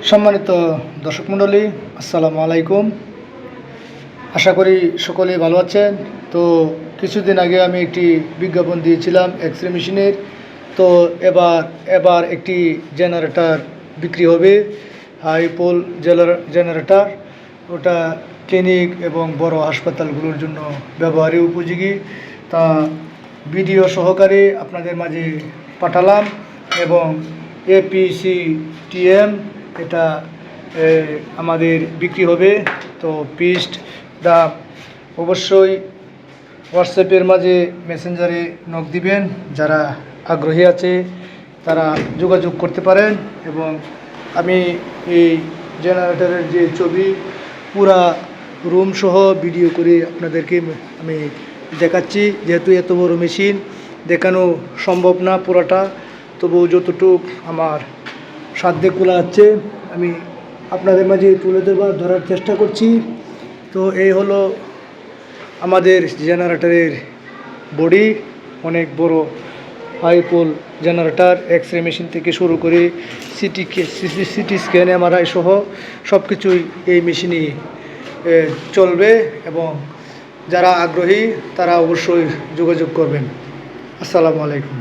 সম্মানিত দর্শক মণ্ডলী, আসসালামু আলাইকুম। আশা করি সকলেই ভালো আছেন। তো কিছুদিন আগে আমি একটি বিজ্ঞাপন দিয়েছিলাম এক্স-রে মেশিনের। তো এবার একটি জেনারেটর বিক্রি হবে, হাই পোল জেনারেটর। ওটা ক্লিনিক এবং বড় হাসপাতালগুলোর জন্য ব্যবহারের উপযোগী। তা ভিডিও সহকারে আপনাদের মাঝে পাঠালাম এবং APCTM এটা আমাদের বিক্রি হবে। তো পিস্ট দাম অবশ্যই হোয়াটসঅ্যাপের মাঝে মেসেঞ্জারে নক দিবেন। যারা আগ্রহী আছে তারা যোগাযোগ করতে পারেন। এবং আমি এই জেনারেটরের যে ছবি পুরা রুম সহ ভিডিও করে আপনাদেরকে আমি দেখাচ্ছি। যেহেতু এত বড় মেশিন দেখানো সম্ভব না পুরাটা, তবু যতটুক আমার সাধ্যে খোলা আছে আমি আপনাদের মাঝে তুলে ধরার চেষ্টা করছি। তো এই হলো আমাদের জেনারেটরের বডি, অনেক বড় high pole generator. X-ray machine থেকে শুরু করে সিটি স্ক্যান, MRI সহ সব কিছুই এই মেশিনই চলবে। এবং যারা আগ্রহী তারা অবশ্যই যোগাযোগ করবেন। আসসালামু আলাইকুম।